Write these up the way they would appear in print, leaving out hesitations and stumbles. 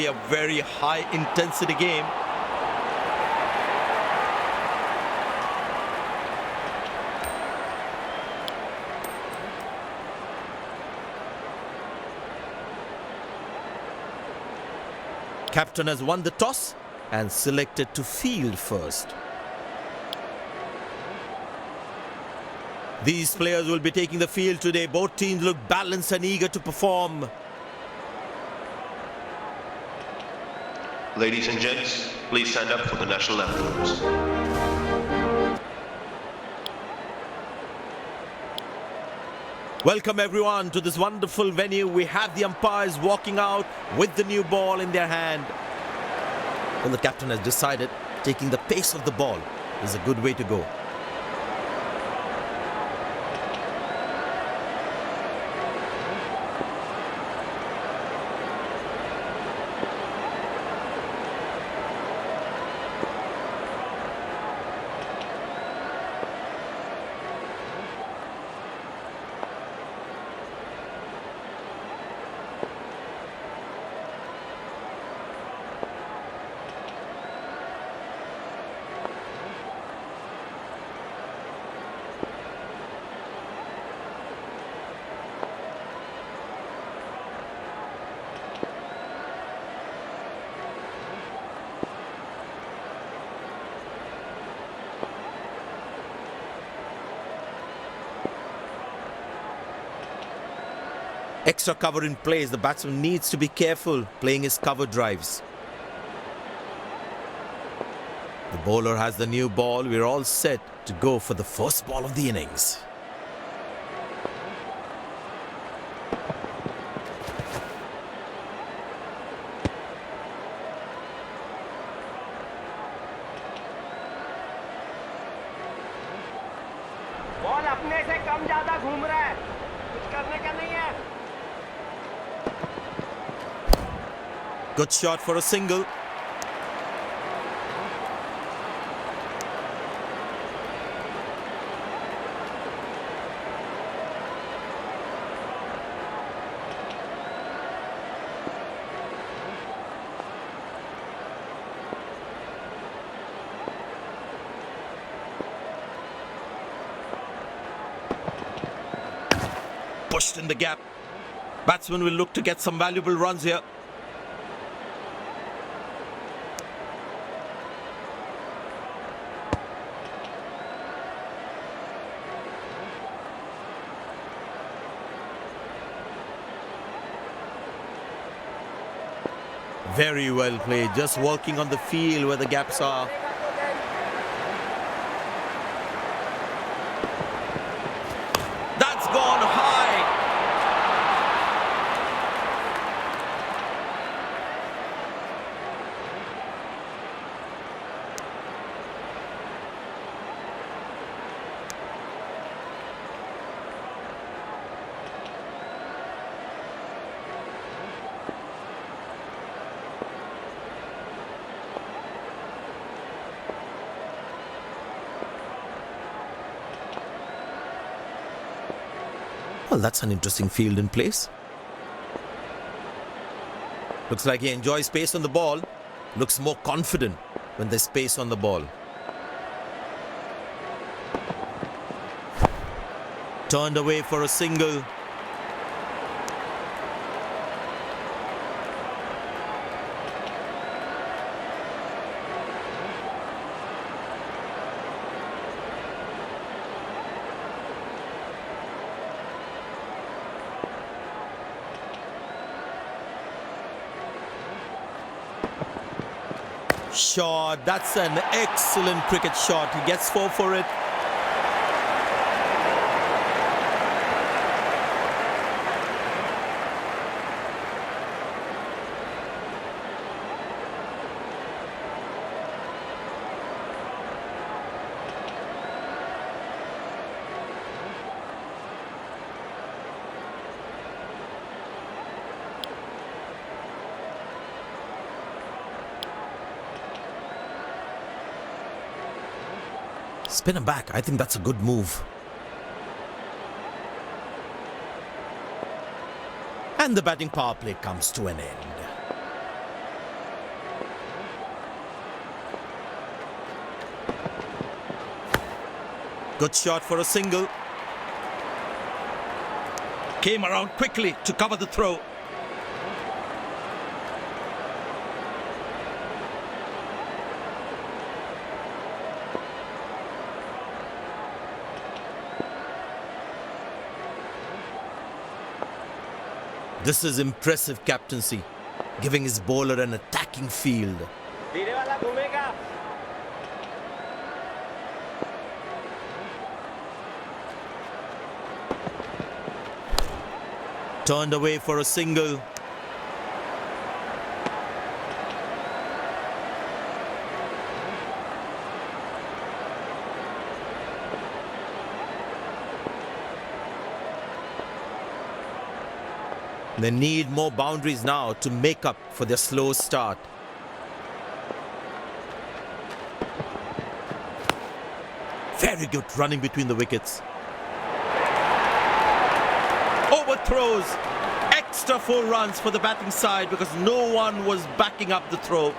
A very high intensity game. Captain has won the toss and selected to field first. These players will be taking the field today. Both teams look balanced and eager to perform. Ladies and gents, please stand up for the national anthems. Welcome everyone to this wonderful venue. We have the umpires walking out with the new ball in their hand. Well, the captain has decided taking the pace of the ball is a good way to go. Extra cover in place. The batsman needs to be careful playing his cover drives. The bowler has the new ball. We're all set to go for the first ball of the innings. Ball अपने से कम ज्यादा घूम रहा है, कुछ करने का नहीं है. Good shot for a single. Pushed in the gap. Batsman will look to get some valuable runs here. Very well played, just working on the field where the gaps are. That's gone high. Well, that's an interesting field in place. Looks like he enjoys space on the ball. Looks more confident when there's space on the ball. Turned away for a single. Shot. That's an excellent cricket shot. He gets 4 for it. Spin him back. I think that's a good move. And the batting power play comes to an end. Good shot for a single. Came around quickly to cover the throw. This is impressive captaincy, giving his bowler an attacking field. धीरे वाला घूमेगा. Turned away for a single. They need more boundaries now to make up for their slow start. Very good running between the wickets. Overthrows. Extra 4 runs for the batting side because no one was backing up the throw.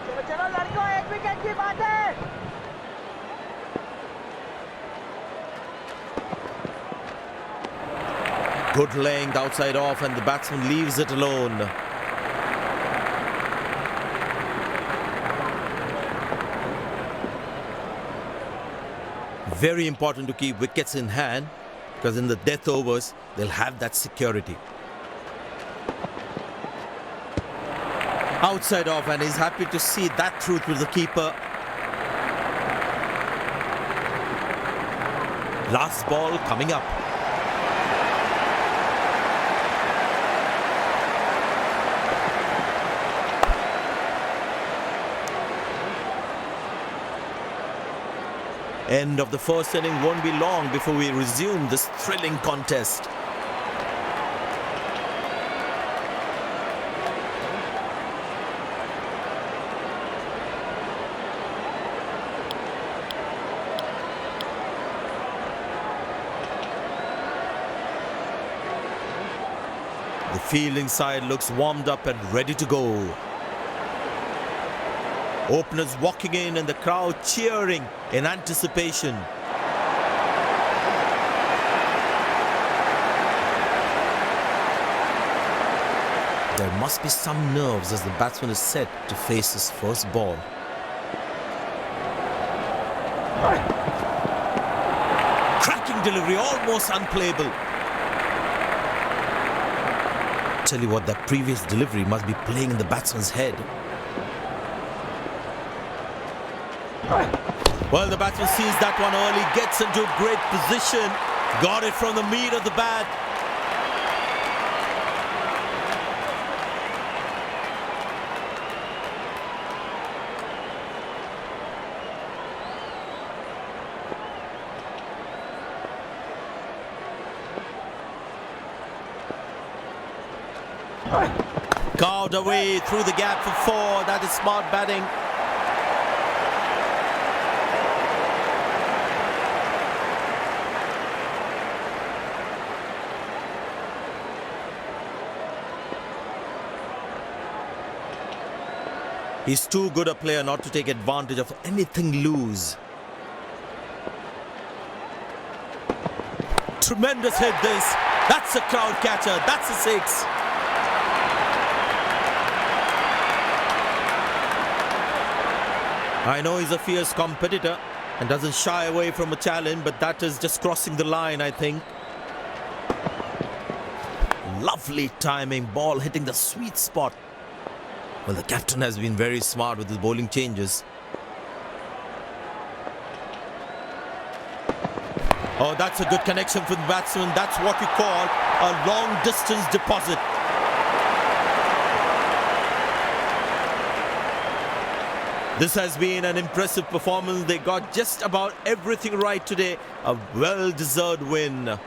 चलो चलो लड़कों, 1 wicket की बात है. Good length outside off and the batsman leaves it alone. Very important to keep wickets in hand because in the death overs they'll have that security. Outside off and he's happy to see that through to the keeper. Last ball coming up. End of the first inning won't be long before we resume this thrilling contest. The fielding side looks warmed up and ready to go. Openers walking in and the crowd cheering in anticipation. There must be some nerves as the batsman is set to face his first ball. Cracking delivery, almost unplayable. Tell you what, that previous delivery must be playing in the batsman's head. Well, the batsman sees that one early, gets into a great position, got it from the meat of the bat. Carved away through the gap for 4. That is smart batting. He's too good a player not to take advantage of anything loose. Tremendous hit this. That's a crowd catcher. That's a 6. I know he's a fierce competitor and doesn't shy away from a challenge, but that is just crossing the line, I think. Lovely timing, ball hitting the sweet spot. Well, the captain has been very smart with his bowling changes. Oh, that's a good connection for the batsman. That's what we call a long distance deposit. This has been an impressive performance. They got just about everything right today. A well-deserved win.